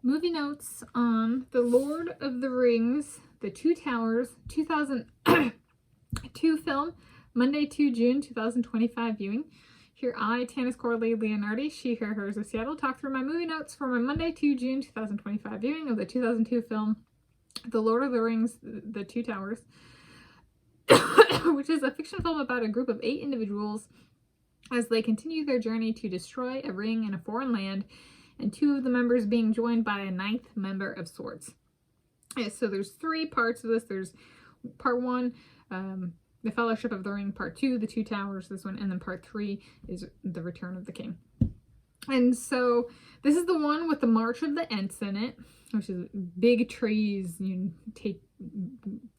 movie notes on The Lord of the Rings, The Two Towers, 2002 film, Monday, 2 June 2025 viewing. Here I, Tanis Coralee Leonhardi, she, her, hers of Seattle, talk through my movie notes for my Monday, 2 June 2025 viewing of the 2002 film, The Lord of the Rings, The Two Towers, which is a fiction film about a group of 8 individuals as they continue their journey to destroy a ring in a foreign land, and 2 of the members being joined by a 9th member of sorts. So there's 3 parts of this. There's part 1, the Fellowship of the Ring, part 2, the Two Towers, this one, and then part 3 is the Return of the King. And so this is the one with the March of the Ents in it, which is big trees,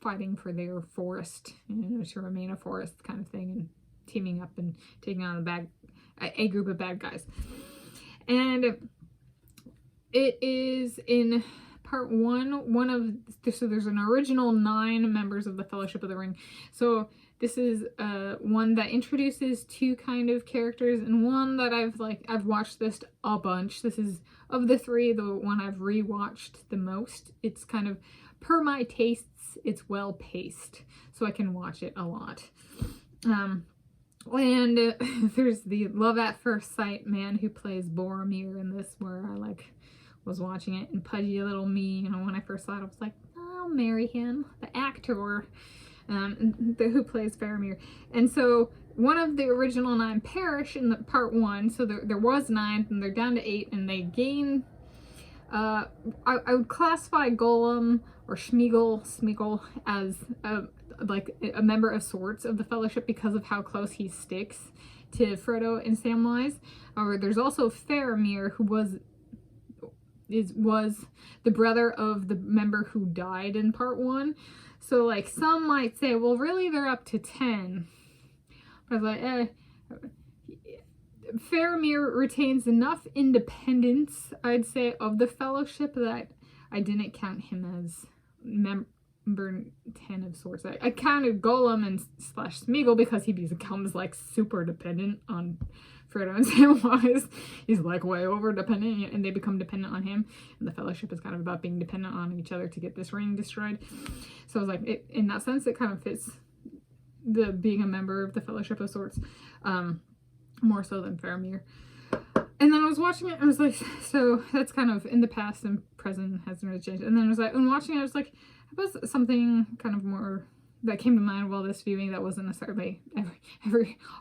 fighting for their forest, to remain a forest kind of thing, and teaming up and taking on a group of bad guys. And it is in part 1, so there's an original 9 members of the Fellowship of the Ring. So this is one that introduces 2 kind of characters, and one that I've watched this a bunch. This is, of the 3, the one I've rewatched the most. It's kind of, per my tastes, it's well paced, so I can watch it a lot. And there's the love at first sight man who plays Boromir in this, where I was watching it, and pudgy little me, when I first saw it, I was like, I'll marry him, the actor, who plays Faramir. And so one of the original 9 perish in the part 1, so there was 9, and they're down to 8, and they gain, I would classify Gollum or Smeagol as a member of sorts of the Fellowship because of how close he sticks to Frodo and Samwise. However, there's also Faramir, who was the brother of the member who died in part 1. So some might say, well, really they're up to 10. But I was like, Faramir retains enough independence, I'd say, of the Fellowship that I didn't count him as member 10 of sorts. I counted Gollum and / Smeagol because he becomes super dependent on Frodo and Samwise. He's way over dependent, and they become dependent on him. And the Fellowship is kind of about being dependent on each other to get this ring destroyed. So I was like, in that sense, it kind of fits the being a member of the Fellowship of sorts, more so than Faramir. And then I was watching it, and I was like, so that's kind of in the past and present, hasn't really changed. And then I was like, when watching it, I was like, it was something kind of more that came to mind while this viewing that wasn't necessarily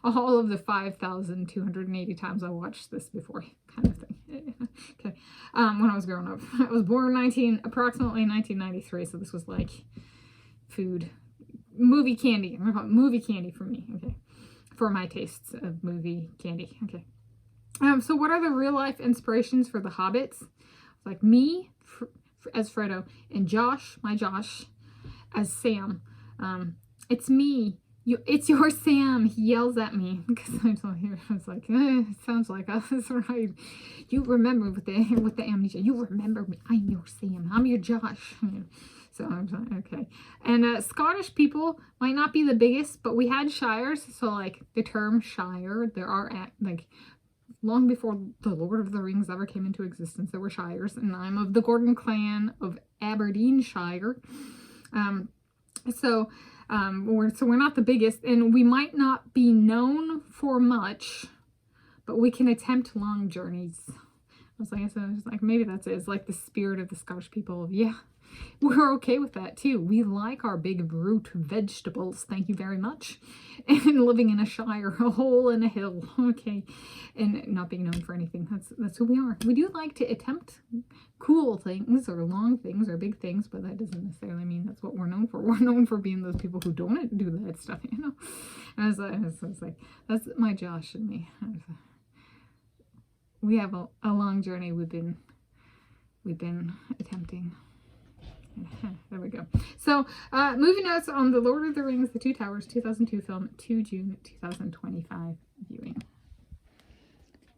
all of the 5,280 times I watched this before kind of thing. Okay. When I was growing up, I was born approximately 1993, so this was movie candy. I'm gonna call it movie candy for me. Okay, for my tastes of movie candy. Okay. So what are the real life inspirations for the hobbits? Me as Frodo, and Josh as Sam. It's me. It's your Sam. He yells at me because I was like, it sounds like us, right? You remember with the amnesia. You remember me. I'm your Sam. I'm your Josh. So I'm like, okay. And Scottish people might not be the biggest, but we had shires. So the term shire, there are long before the Lord of the Rings ever came into existence, there were shires, and I'm of the Gordon clan of Aberdeenshire. So we're not the biggest, and we might not be known for much, but we can attempt long journeys. I was like, maybe that's it. It's the spirit of the Scottish people of, yeah, we're okay with that too. We like our big root vegetables, thank you very much. And living in a shire, a hole in a hill, okay, and not being known for anything. That's who we are. We do like to attempt cool things or long things or big things, but that doesn't necessarily mean that's what we're known for. We're known for being those people who don't do that stuff, And I was like, that's my Josh and me. We have a long journey we've been attempting. There we go. So, movie notes on The Lord of the Rings, The Two Towers, 2002 film, 2 June 2025 viewing.